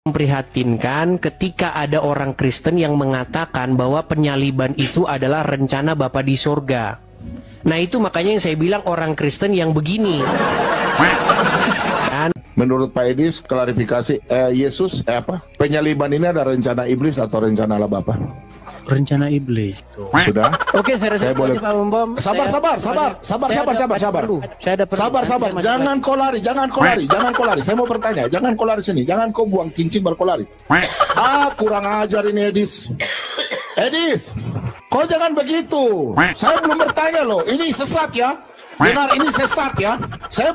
Memprihatinkan ketika ada orang Kristen yang mengatakan bahwa penyaliban itu adalah rencana Bapa di surga. Nah itu makanya yang saya bilang orang Kristen yang begini. Menurut Pak Edis, klarifikasi Yesus penyaliban ini ada rencana iblis atau rencana Allah Bapa? Rencana iblis. Tuh. Sudah? Oke, saya boleh. Pak Bom. Sabar. Jangan kau lari. Saya mau bertanya, jangan kau lari sini, jangan kau buang kincing baru kau lari. Kurang ajar ini Edis. Edis, kau jangan begitu. Saya belum bertanya loh. Ini sesat ya. Dengar, ini sesat ya. Saya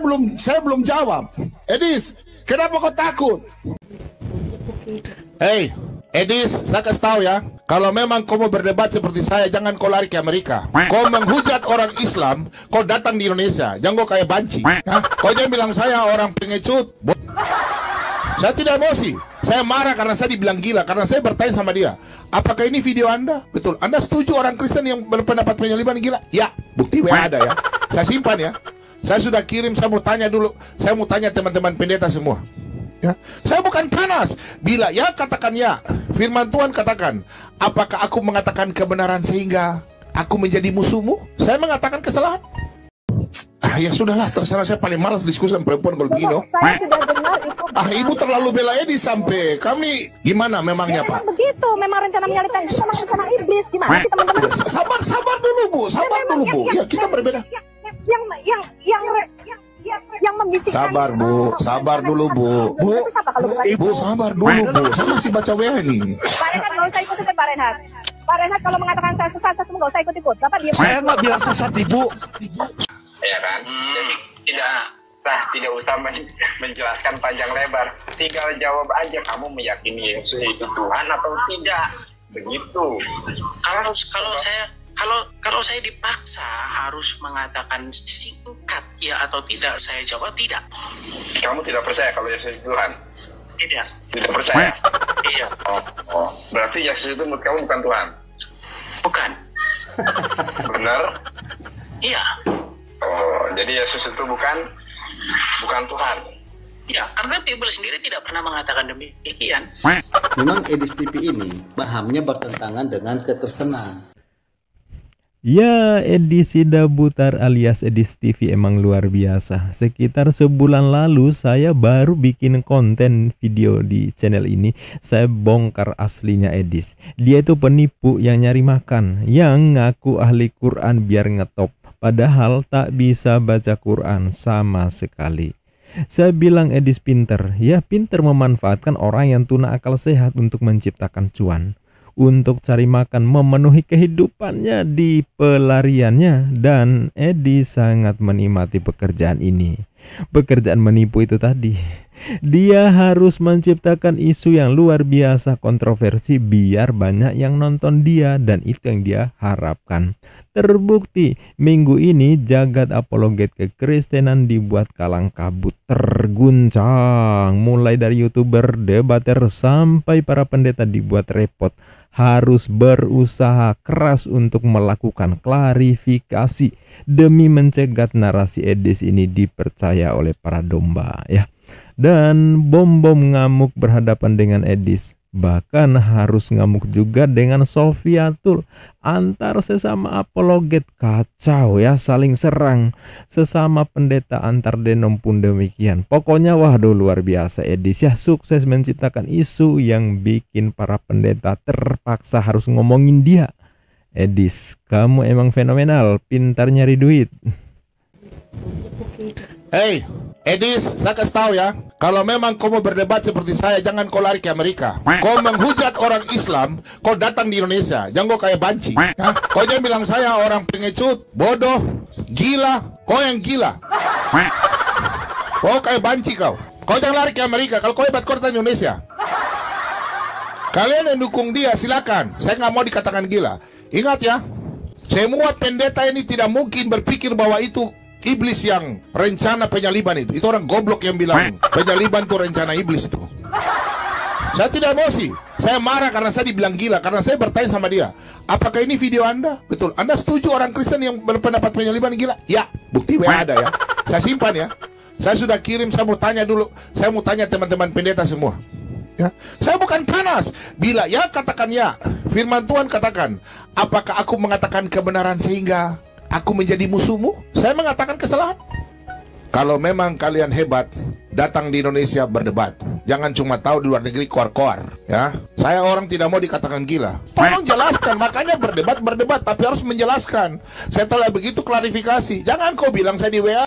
belum jawab. Edis, kenapa kau takut? Hey, Edis, saya kasih tahu ya. Kalau memang kau mau berdebat seperti saya, jangan kau lari ke Amerika. Kau menghujat orang Islam, kau datang di Indonesia. Jangan kau kayak banci. Kau jangan bilang saya orang pengecut. Saya tidak emosi. Saya marah karena saya dibilang gila. Karena saya bertanya sama dia, apakah ini video Anda? Betul. Anda setuju orang Kristen yang berpendapat penyaliban gila? Ya, bukti WA ada ya. Saya simpan ya. Saya sudah kirim, saya mau tanya dulu. Saya mau tanya teman-teman pendeta semua. Ya. Saya bukan panas. Bila ya katakan ya. Firman Tuhan katakan, apakah aku mengatakan kebenaran sehingga aku menjadi musuhmu? Saya mengatakan kesalahan. Ya sudahlah, terserah. Saya paling malas diskusi sama perempuan kalau begini. Saya sudah dengar itu. Ibu terlalu bela Edi sampai kami gimana memangnya ya, Pak? Begitu, memang rencana menyalibkan itu sama rencana iblis. Gimana sih teman-teman? Sabar dulu Bu, sabar dulu Bu. Ya kita berbeda. Yang membisikkan. Sabar dulu Bu. Bu sabar dulu Bu. Saya masih baca WA ini. Pak Renhat nggak usah ikut-ikut Pak Renhat. Pak Renhat kalau mengatakan saya sesat, saya nggak usah ikut-ikut. Bapak diam. Saya nggak bilang sesat Ibu. Ya kan? Jadi tidak usah menjelaskan panjang lebar. Tinggal jawab aja, kamu meyakini Yesus itu Tuhan atau tidak. Begitu. Kalau saya dipaksa harus mengatakan singkat ya atau tidak, saya jawab tidak. Kamu tidak percaya kalau Yesus itu Tuhan? Tidak. Tidak percaya? Iya. Oh. Berarti Yesus itu menurut kamu bukan Tuhan? Bukan. Benar? Iya. Oh, jadi Yesus itu bukan Tuhan. Ya, karena Bible sendiri tidak pernah mengatakan demikian. Memang Edis TV ini pahamnya bertentangan dengan kekristenan. Ya, Edis Sidabutar alias Edis TV emang luar biasa. Sekitar sebulan lalu saya baru bikin konten video di channel ini. Saya bongkar aslinya Edis. Dia itu penipu yang nyari makan, yang ngaku ahli Quran biar ngetop. Padahal tak bisa baca Quran sama sekali. Saya bilang Edis pinter. Ya pinter memanfaatkan orang yang tuna akal sehat untuk menciptakan cuan. Untuk cari makan, memenuhi kehidupannya di pelariannya. Dan Edis sangat menikmati pekerjaan ini. Pekerjaan menipu itu tadi. Dia harus menciptakan isu yang luar biasa kontroversi biar banyak yang nonton dia, dan itu yang dia harapkan. Terbukti minggu ini jagat apologet kekristenan dibuat kalang kabut, terguncang. Mulai dari YouTuber, debater sampai para pendeta dibuat repot. Harus berusaha keras untuk melakukan klarifikasi demi mencegat narasi Edis ini dipercaya oleh para domba ya. Dan bom-bom ngamuk berhadapan dengan Edis. Bahkan harus ngamuk juga dengan Sofiatul. Antar sesama apologet kacau ya, saling serang. Sesama pendeta antar denom pun demikian. Pokoknya waduh luar biasa Edis ya, sukses menciptakan isu yang bikin para pendeta terpaksa harus ngomongin dia. Edis, kamu emang fenomenal, pintar nyari duit. Hey, Edis, saya kasih tahu ya. Kalau memang kau mau berdebat seperti saya, jangan kau lari ke Amerika. Kau menghujat orang Islam, kau datang di Indonesia. Jangan kau kayak banci. Kau jangan bilang saya orang pengecut, bodoh, gila. Kau yang gila. Kau kayak banci kau. Kau jangan lari ke Amerika. Kalau kau hebat, kau datang di Indonesia. Kalian yang dukung dia silakan. Saya nggak mau dikatakan gila. Ingat ya, semua pendeta ini tidak mungkin berpikir bahwa itu iblis yang rencana penyaliban itu. Itu orang goblok yang bilang penyaliban itu rencana iblis itu. Saya tidak emosi. Saya marah karena saya dibilang gila. Karena saya bertanya sama dia, apakah ini video Anda? Betul. Anda setuju orang Kristen yang berpendapat penyaliban gila? Ya, bukti WA ada ya. Saya simpan ya. Saya sudah kirim, saya mau tanya dulu. Saya mau tanya teman-teman pendeta semua. Ya, saya bukan panas. Bila ya, katakan ya. Firman Tuhan katakan, apakah aku mengatakan kebenaran sehingga aku menjadi musuhmu? Saya mengatakan kesalahan. Kalau memang kalian hebat, datang di Indonesia berdebat. Jangan cuma tahu di luar negeri koar-koar. Ya, saya orang tidak mau dikatakan gila. Tolong jelaskan, makanya berdebat, tapi harus menjelaskan. Setelah begitu klarifikasi. Jangan kau bilang saya di WA.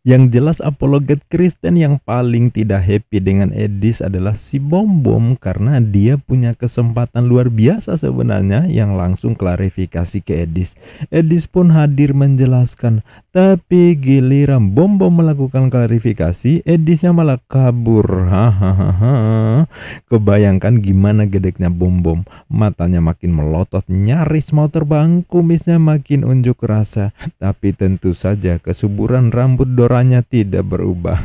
Yang jelas apologet Kristen yang paling tidak happy dengan Edis adalah si Bom Bom, karena dia punya kesempatan luar biasa sebenarnya yang langsung klarifikasi ke Edis. Edis pun hadir menjelaskan, tapi giliran Bom Bom melakukan klarifikasi, Edisnya malah kabur. Hahaha. Kebayangkan gimana gedeknya Bom Bom, matanya makin melotot, nyaris mau terbang, kumisnya makin unjuk rasa, tapi tentu saja kesuburan rambut Doranya tidak berubah.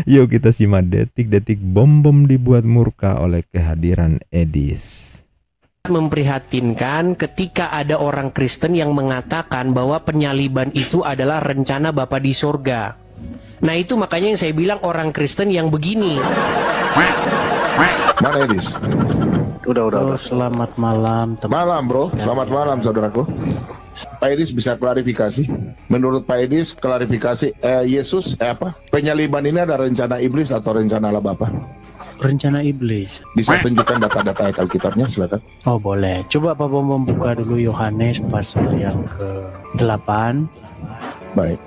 Yuk kita simak detik-detik Bom Bom dibuat murka oleh kehadiran Edis. Memprihatinkan ketika ada orang Kristen yang mengatakan bahwa penyaliban itu adalah rencana Bapa di surga. Nah itu makanya yang saya bilang orang Kristen yang begini. Mana Edis? Udah. Selamat malam, teman. Malam bro, selamat malam saudaraku. Pak Edis bisa klarifikasi. Menurut Pak Edis, klarifikasi Yesus penyaliban ini ada rencana iblis atau rencana Allah Bapa? Rencana iblis. Bisa tunjukkan data-data ayat Alkitabnya, silakan. Oh boleh. Coba Pak Bom Bom buka dulu Yohanes pasal yang ke-8. Baik.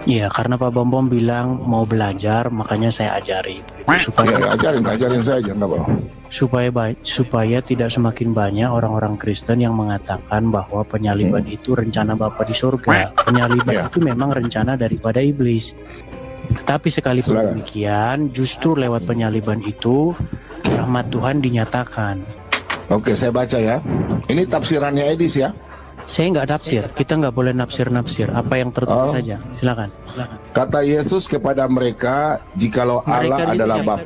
Iya, karena Pak Bom Bom bilang mau belajar, makanya saya ajari. Supaya ajarin saja, nggak apa-apa. Supaya tidak semakin banyak orang-orang Kristen yang mengatakan bahwa penyaliban itu rencana Bapa di surga. Penyaliban itu memang rencana daripada iblis. Tetapi sekalipun demikian, justru lewat penyaliban itu rahmat Tuhan dinyatakan. Oke, saya baca ya. Ini tafsirannya Edis ya. Saya nggak tafsir, kita nggak boleh nafsir-nafsir. Apa yang tertulis saja, silakan. Kata Yesus kepada mereka, jikalau Allah adalah Bapa.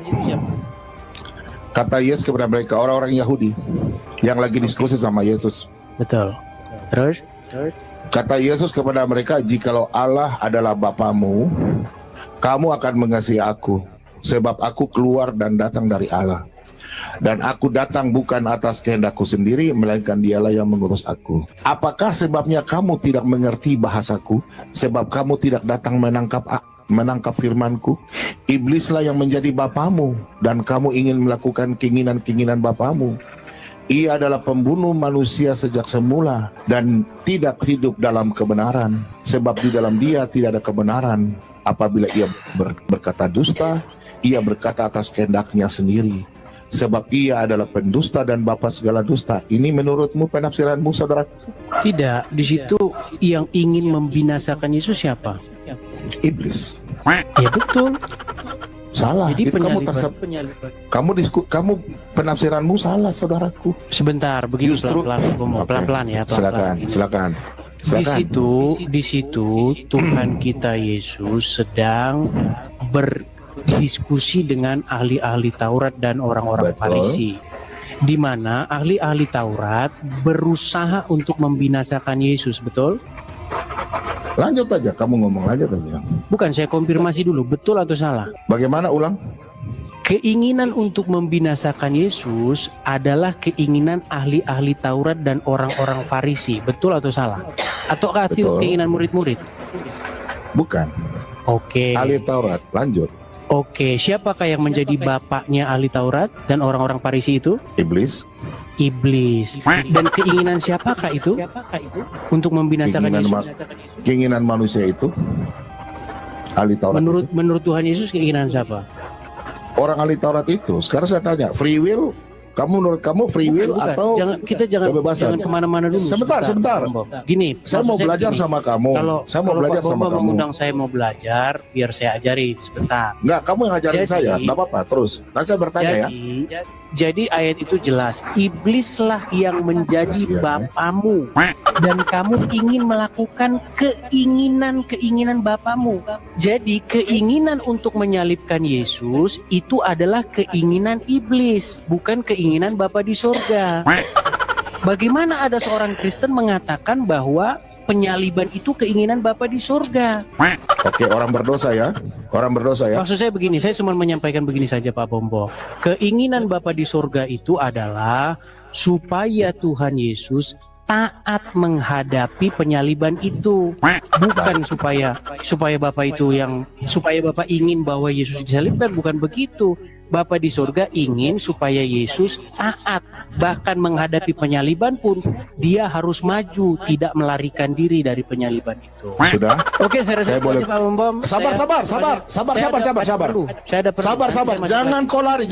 Kata Yesus kepada mereka, orang-orang Yahudi yang lagi diskusi sama Yesus. Betul. Terus? Kata Yesus kepada mereka, jikalau Allah adalah Bapamu, kamu akan mengasihi aku, sebab aku keluar dan datang dari Allah. Dan aku datang bukan atas kehendakku sendiri, melainkan dialah yang mengutus aku. Apakah sebabnya kamu tidak mengerti bahasaku? Sebab kamu tidak datang menangkap firmanku. Iblislah yang menjadi bapamu, dan kamu ingin melakukan keinginan-keinginan bapamu. Ia adalah pembunuh manusia sejak semula, dan tidak hidup dalam kebenaran. Sebab di dalam dia tidak ada kebenaran. Apabila ia berkata dusta, ia berkata atas kehendaknya sendiri. Sebab ia adalah pendusta dan bapa segala dusta. Ini menurutmu penafsiranmu, saudara? Tidak, di situ yang ingin membinasakan Yesus siapa? Iblis. Ya betul. Salah. Jadi kamu penafsiranmu salah, saudaraku. Sebentar, begitu pelan-pelan ya. Silakan. Di situ Tuhan kita Yesus sedang berdiskusi dengan ahli-ahli Taurat dan orang-orang Farisi, di mana ahli-ahli Taurat berusaha untuk membinasakan Yesus, betul? Lanjut aja, kamu ngomong lanjut aja. Bukan, saya konfirmasi dulu, betul atau salah? Bagaimana, ulang? Keinginan untuk membinasakan Yesus adalah keinginan ahli-ahli Taurat dan orang-orang Farisi, betul atau salah? Ataukah itu keinginan murid-murid? Bukan. Oke. Ahli Taurat, lanjut. Oke, siapakah yang menjadi bapaknya ahli Taurat dan orang-orang Farisi itu? Iblis. Dan keinginan siapakah itu? Untuk membinasakan Yesus? Keinginan manusia itu? Ahli Taurat. Menurut Tuhan Yesus keinginan siapa? Orang ahli Taurat itu. Sekarang saya tanya, free will? Menurut kamu free will atau jangan kemana-mana dulu. Sebentar. Gini, saya mau belajar sama kamu. Saya mau belajar sama kamu. Mengundang saya mau belajar, biar saya ajari sebentar. Enggak, kamu yang ngajarin saya. Enggak apa-apa, terus. Nanti saya bertanya ya. Jadi ayat itu jelas, iblislah yang menjadi bapamu, dan kamu ingin melakukan keinginan bapamu. Jadi keinginan untuk menyalibkan Yesus itu adalah keinginan iblis, bukan keinginan Bapa di surga. Bagaimana ada seorang Kristen mengatakan bahwa penyaliban itu keinginan Bapa di surga. Oke, orang berdosa ya. Orang berdosa ya. Maksud saya begini, saya cuma menyampaikan begini saja Pak Bombo. Keinginan Bapa di surga itu adalah supaya Tuhan Yesus taat menghadapi penyaliban itu, bukan supaya Bapak itu supaya Bapak ingin bahwa Yesus disalibkan, bukan begitu. Bapa di surga ingin supaya Yesus taat, bahkan menghadapi penyaliban pun dia harus maju, tidak melarikan diri dari penyaliban itu. Sudah? Oke, saya rasa boleh. Pak Bom. Sabar. Jangan kau lari.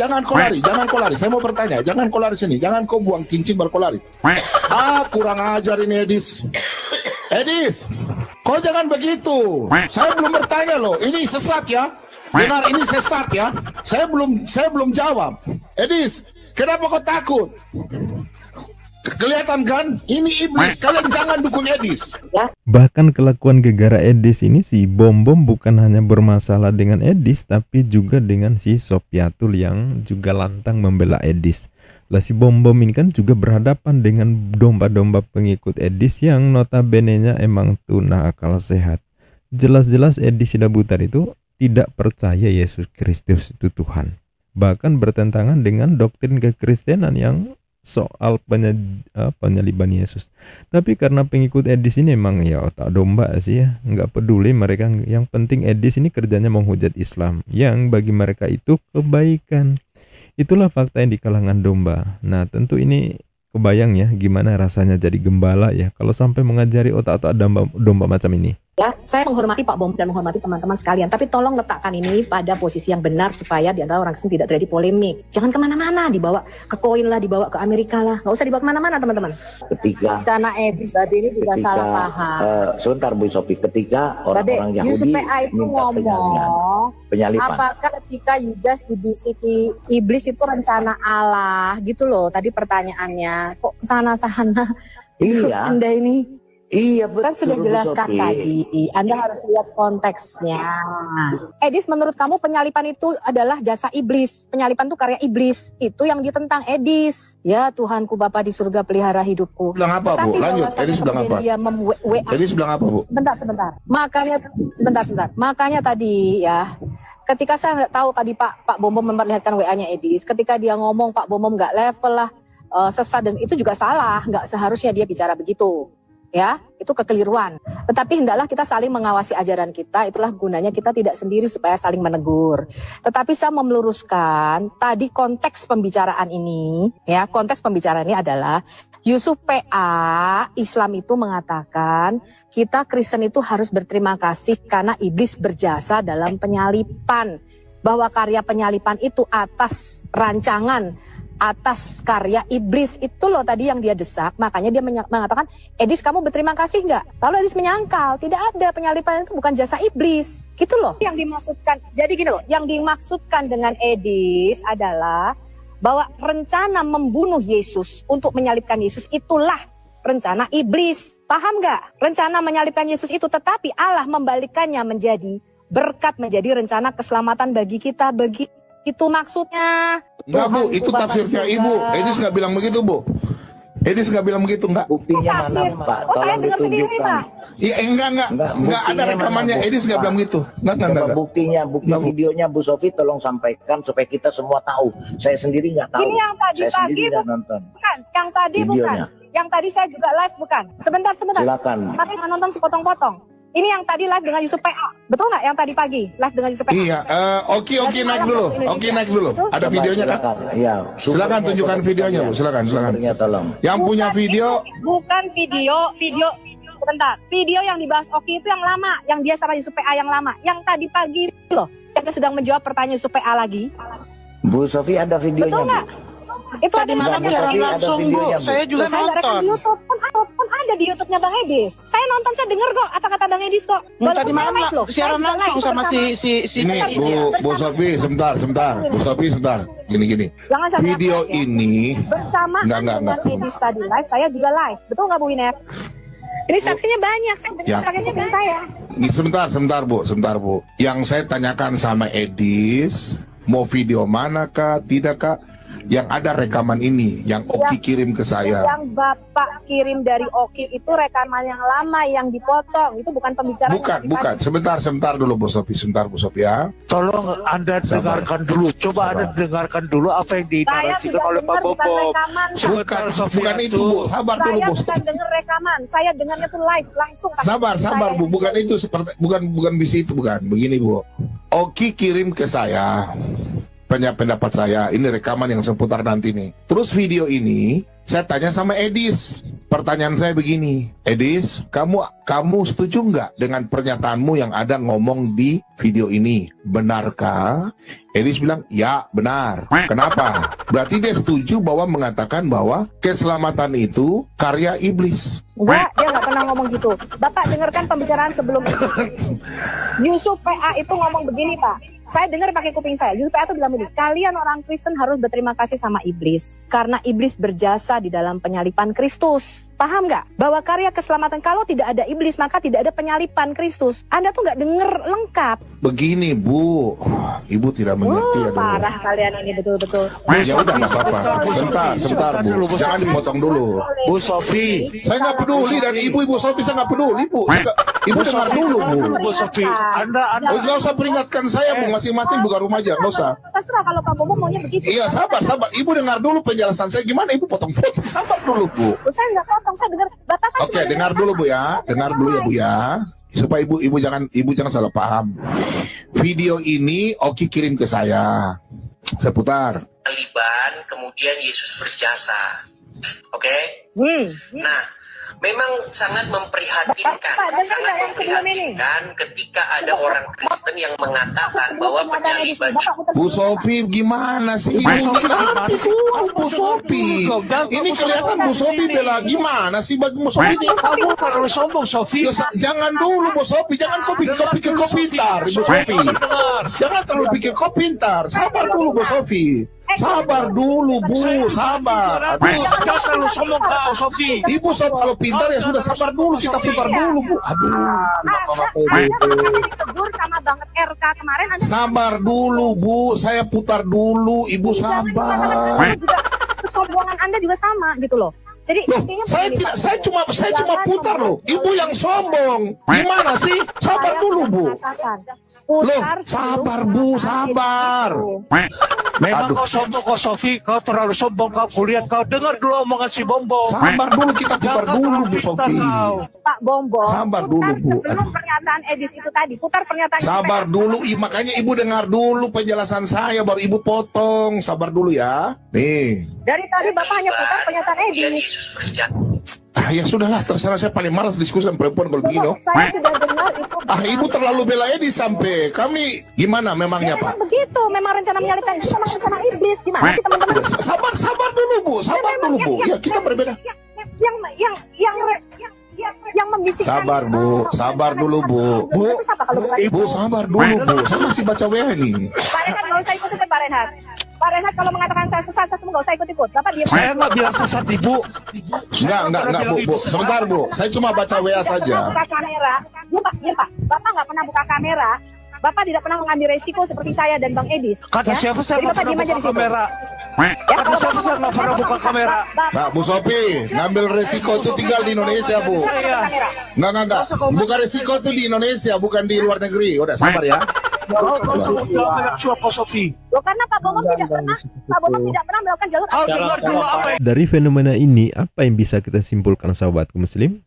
Saya mau bertanya, jangan kau lari sini, jangan kau buang kincing baru kau lari. Kurang ajar ini Edis. Edis, kau jangan begitu. Saya belum bertanya loh, ini sesat ya. Dengar, ini sesat ya. Saya belum jawab. Edis, kenapa kau takut? Kelihatan kan? Ini iblis. Kalian jangan dukung Edis. Bahkan kelakuan gegara Edis ini, si Bom bukan hanya bermasalah dengan Edis, tapi juga dengan si Sopiatul yang juga lantang membela Edis. Lah si Bom ini kan juga berhadapan dengan domba-domba pengikut Edis yang notabene-nya emang tuna akal sehat. Jelas-jelas Edis Sidabutar itu tidak percaya Yesus Kristus itu Tuhan. Bahkan bertentangan dengan doktrin kekristenan yang soal penyaliban Yesus. Tapi karena pengikut Edis ini emang ya otak domba sih ya, nggak peduli mereka. Yang penting Edis ini kerjanya menghujat Islam, yang bagi mereka itu kebaikan. Itulah fakta yang di kalangan domba. Nah tentu ini kebayang ya gimana rasanya jadi gembala ya kalau sampai mengajari otak-otak domba macam ini. Ya, saya menghormati Pak Bom dan menghormati teman-teman sekalian, tapi tolong letakkan ini pada posisi yang benar supaya di antara orang Kristen tidak terjadi polemik. Jangan kemana-mana, dibawa ke koin lah, dibawa ke Amerika lah, nggak usah dibawa kemana-mana teman-teman. Karena Iblis Babe ini juga salah paham. Sebentar Bu Sofi, ketika orang-orang Yahudi Yusuf PA itu ngomong, penyaliban. apakah ketika Yudas dibisiki iblis itu rencana Allah gitu loh? Tadi pertanyaannya, kok kesana-sana? Iya. Anda ini. Iya betul. Saya sudah jelaskan tadi. Anda harus lihat konteksnya. Edis, menurut kamu penyalipan itu adalah jasa iblis. Penyalipan itu karya iblis. Itu yang ditentang Edis. Ya Tuhanku Bapa di surga, pelihara hidupku. Bilang apa Bu? Lanjut. Edis bilang apa? Edis bilang apa Bu? Sebentar. Makanya tadi ya, ketika saya tahu tadi Pak Bom memperlihatkan WA-nya Edis, ketika dia ngomong Pak Bom nggak level lah, sesat, dan itu juga salah. Nggak seharusnya dia bicara begitu. Ya, itu kekeliruan. Tetapi hendaklah kita saling mengawasi ajaran kita. Itulah gunanya kita tidak sendiri supaya saling menegur. Tetapi saya meluruskan tadi konteks pembicaraan ini. Ya, konteks pembicaraan ini adalah Yusuf PA Islam itu mengatakan kita Kristen itu harus berterima kasih karena iblis berjasa dalam penyalipan. Bahwa karya penyalipan itu atas rancangan, atas karya iblis itu loh tadi yang dia desak. Makanya dia mengatakan, Edis kamu berterima kasih nggak? Lalu Edis menyangkal, tidak ada, penyalipan itu bukan jasa iblis gitu loh. Yang dimaksudkan, jadi gini loh, yang dimaksudkan dengan Edis adalah bahwa rencana membunuh Yesus untuk menyalibkan Yesus itulah rencana iblis. Paham nggak? Rencana menyalibkan Yesus itu, tetapi Allah membalikannya menjadi berkat, menjadi rencana keselamatan bagi kita. Itu maksudnya. Enggak Bu, itu tafsirnya Ibu. Edis nggak bilang begitu Bu. Edis nggak bilang begitu, enggak. Buktinya mana Pak? Tolong ditunjukkan. Iya enggak ada rekamannya. Edis nggak bilang begitu. Enggak. Bukti videonya Bu Sofi tolong sampaikan supaya kita semua tahu. Saya sendiri nggak tahu. Ini yang tadi pagi nonton. Bukan, yang tadi videonya. Bukan. Yang tadi saya juga live bukan. Sebentar. Silakan. Makanya nonton sepotong-potong. Ini yang tadi live dengan Yusuf PA. Betul nggak yang tadi pagi live dengan Yusuf PA? Iya, Oki naik dulu. Oki naik dulu. Ada videonya kan? Iya. Silakan tunjukkan videonya, Bu. Silakan. Tolong. Yang punya video. Bukan video. Sebentar. Video yang dibahas Oki itu yang lama, yang dia sama Yusuf PA yang lama. Yang tadi pagi loh, yang sedang menjawab pertanyaan Yusuf PA lagi. Bu Sofi ada videonya. Betul nggak? Itu ada namanya langsung Bu. Saya juga nonton. Di YouTube pun ada di YouTube-nya Bang Edis. Saya nonton, saya dengar kok kata-kata Bang Edis kok. Tadi malam siaran langsung sama si ini Bu Sofi sebentar. Bu Sofi sebentar. Gini. Video ini bersama dengan Edis tadi live, saya juga live. Betul nggak Bu Winef? Ini saksinya banyak, saya dengar saksinya dengan saya. Sebentar Bu. Yang saya tanyakan sama Edis, mau video mana kah, tidak kah? yang ada rekaman ini yang Oki kirim ke saya. Yang Bapak kirim dari Oki itu rekaman yang lama yang dipotong. Itu bukan pembicaraan. Bukan. Sebentar dulu Bu Sofi, ya. Tolong Anda dengarkan dulu. Coba Anda dengarkan dulu apa yang dinarasikan oleh Pak Bobo. Bukan itu Bu, sabar dulu Bu. Saya bukan dengar rekaman, saya dengarnya tuh live langsung. Sabar Bu, bukan itu seperti bukan bisi itu bukan. Begini Bu. Oki kirim ke saya pendapat saya, ini rekaman yang seputar nanti nih. Terus video ini saya tanya sama Edis. Pertanyaan saya begini, Edis, kamu setuju nggak dengan pernyataanmu yang ada ngomong di video ini? Benarkah? Edis bilang, ya benar. Kenapa? Berarti dia setuju bahwa mengatakan bahwa keselamatan itu karya iblis. Enggak, dia nggak pernah ngomong gitu. Bapak dengarkan pembicaraan sebelum itu. Yusuf PA itu ngomong begini Pak. Saya dengar pakai kuping saya. Yusuf PA itu bilang begini, kalian orang Kristen harus berterima kasih sama iblis. Karena iblis berjasa di dalam penyalipan Kristus. Paham nggak? Bahwa karya keselamatan, kalau tidak ada iblis maka tidak ada penyalipan Kristus. Anda tuh nggak denger lengkap. Begini Bu, Ibu tidak mengerti ya. Parah kalian ini betul-betul. Ya udah nggak apa-apa. Sebentar Bu, jangan dipotong dulu. Bu Sofi, saya nggak peduli dan Ibu Sofi saya nggak peduli Bu. Ibu dengar dulu Bu. Bu Sofi, Anda nggak usah peringatkan saya Bu, masing-masing bukan rumah aja, nggak usah. Terserah kalau Pak Bobo maunya begitu. Iya sabar. Ibu dengar dulu penjelasan saya gimana. Ibu potong-potong. Sabar dulu Bu. Saya nggak potong, saya dengar. Bapak kan Oke, dengar dulu Bu ya. Dengar dulu ya Bu ya. Supaya ibu jangan salah paham. Video ini Oki kirim ke saya. Saya putar. Taliban, kemudian Yesus berjasa. Oke? Nah, memang sangat memprihatinkan, ketika ada orang Kristen yang mengatakan bahwa penyaliban Bu Sofi gimana sih? Bu Sofi. Ini kelihatan Bu Sofi bela gimana sih bagi Bu Sofi? Kamu terlalu sombong Sofi. Jangan dulu Bu Sofi, jangan kau pikir kau pintar Bu Sofi. Jangan terlalu pikir kau pintar. Sabar dulu Bu Sofi. Sabar dulu Bu, sabar. Jangan terlalu sombong kau Sofi. Ibu Sofi kalau pintar ya sudah, sabar dulu, kita putar dulu Bu. Anda ditegur sama banget RK kemarin. Sabar dulu Bu, saya putar dulu, Ibu sabar. Kesombongan Anda juga sama gitu loh. Jadi saya cuma putar loh. Ibu yang sombong. Gimana sih? Sabar dulu Bu. Loh, sabar Bu, sabar. Memang kau sombong kau Sofi, kau terlalu sombong kau. Kulihat kau, dengar dulu omongan si Bombo. Sabar dulu, kita putar dulu Bu Sofi. Pak Bombo, sabar dulu Bu. Sebelum pernyataan Edis itu tadi, putar pernyataan. Sabar dulu, makanya Ibu dengar dulu penjelasan saya baru Ibu potong. Sabar dulu ya. Nih. Dari tadi Bapak hanya putar pernyataan Edis. Ya sudahlah, terserah, saya paling malas diskusi sama perempuan kalau begini. Saya sudah dengar itu. Ibu terlalu bela Edis sampai kami gimana memangnya Pak? Memang begitu, memang rencana menyalipkan itu memang rencana iblis. Gimana sih teman-teman? Sabar dulu Bu, sabar dulu Bu. Ya kita berbeda. Yang membisikkan. Sabar dulu Bu. Ibu sabar dulu Bu. Saya masih baca WA nih. Pak Renhat nggak usah ikutin Pak Renhat. Pak Renhat kalau mengatakan saya sesat, saya nggak usah ikut-ikut. Bapak diam. Saya nggak bilang sesat Ibu. Enggak Bu. Sebentar Bu. Saya cuma baca WA saja. Buka kamera. Iya Pak. Bapak nggak pernah buka kamera. Bapak tidak pernah mengambil resiko seperti saya dan Bang Edis. Kata siapa saya nggak pernah buka kamera? Kata siapa saya nggak pernah buka kamera? Nah, Bu Sofi, ngambil resiko itu tinggal di Indonesia Bu. Enggak. Bukan resiko itu di Indonesia, bukan di luar negeri. Udah sabar ya. Karena Pak Bobo tidak pernah melakukan jalur. Dari fenomena ini, apa yang bisa kita simpulkan sahabatku muslim?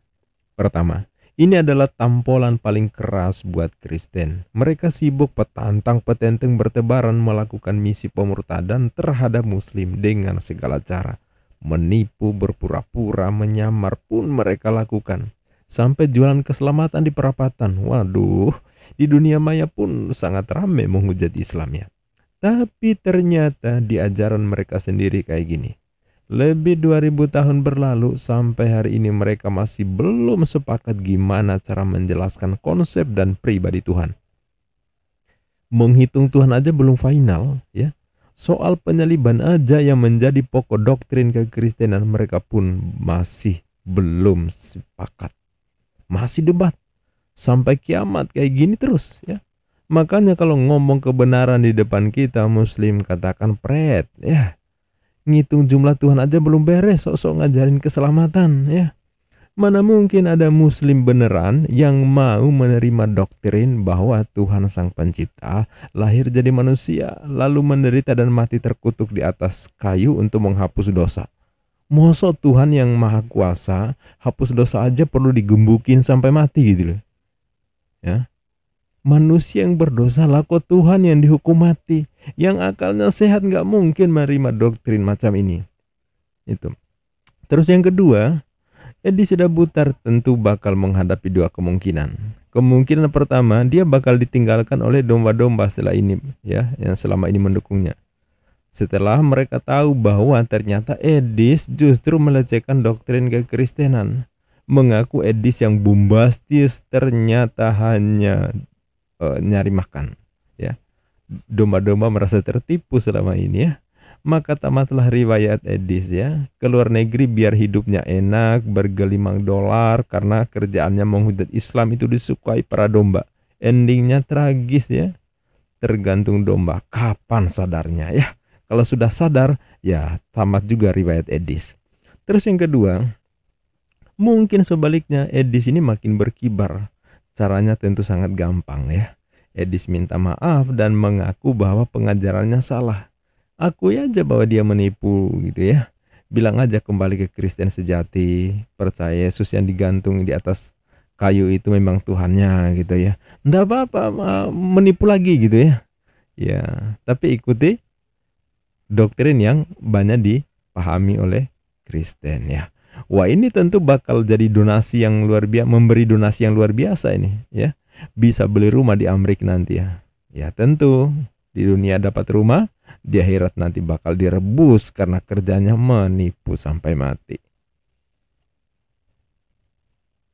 Pertama, ini adalah tampolan paling keras buat Kristen. Mereka sibuk petantang-petenteng bertebaran melakukan misi pemurtadan terhadap muslim dengan segala cara. Menipu, berpura-pura, menyamar pun mereka lakukan. Sampai jualan keselamatan di perapatan. Waduh, di dunia maya pun sangat ramai menghujat Islamnya. Tapi ternyata di ajaran mereka sendiri kayak gini. Lebih 2000 tahun berlalu sampai hari ini mereka masih belum sepakat gimana cara menjelaskan konsep dan pribadi Tuhan. Menghitung Tuhan aja belum final ya. Soal penyaliban aja yang menjadi pokok doktrin kekristenan mereka pun masih belum sepakat. Masih debat sampai kiamat kayak gini terus ya. Makanya kalau ngomong kebenaran di depan kita muslim katakan pret ya. Ngitung jumlah Tuhan aja belum beres, sok-sok ngajarin keselamatan ya. Mana mungkin ada muslim beneran yang mau menerima doktrin bahwa Tuhan Sang Pencipta lahir jadi manusia, lalu menderita dan mati terkutuk di atas kayu untuk menghapus dosa. Mosok Tuhan yang Maha Kuasa hapus dosa aja perlu digembukin sampai mati gitu loh. Ya. Manusia yang berdosa lah kok Tuhan yang dihukum mati. Yang akalnya sehat nggak mungkin menerima doktrin macam ini. Itu. Terus yang kedua, Edi Sidabutar tentu bakal menghadapi dua kemungkinan. Kemungkinan pertama, dia bakal ditinggalkan oleh domba-domba setelah ini ya, yang selama ini mendukungnya. Setelah mereka tahu bahwa ternyata Edis justru melecehkan doktrin kekristenan, mengaku Edis yang bombastis ternyata hanya nyari makan ya. Domba-domba merasa tertipu selama ini ya. Maka tamatlah riwayat Edis ya, keluar negeri biar hidupnya enak, bergelimang dolar karena kerjaannya menghujat Islam itu disukai para domba. Endingnya tragis ya. Tergantung domba kapan sadarnya ya. Kalau sudah sadar ya tamat juga riwayat Edis. Terus yang kedua, mungkin sebaliknya Edis ini makin berkibar. Caranya tentu sangat gampang ya. Edis minta maaf dan mengaku bahwa pengajarannya salah. Akui aja bahwa dia menipu gitu ya. Bilang aja kembali ke Kristen sejati, percaya Yesus yang digantung di atas kayu itu memang Tuhannya gitu ya. Nggak apa-apa menipu lagi gitu ya. Ya, tapi ikuti doktrin yang banyak dipahami oleh Kristen ya. Wah, ini tentu bakal jadi donasi yang luar biasa, memberi donasi yang luar biasa ini ya. Bisa beli rumah di Amerika nanti ya. Ya tentu di dunia dapat rumah, di akhirat nanti bakal direbus karena kerjanya menipu sampai mati.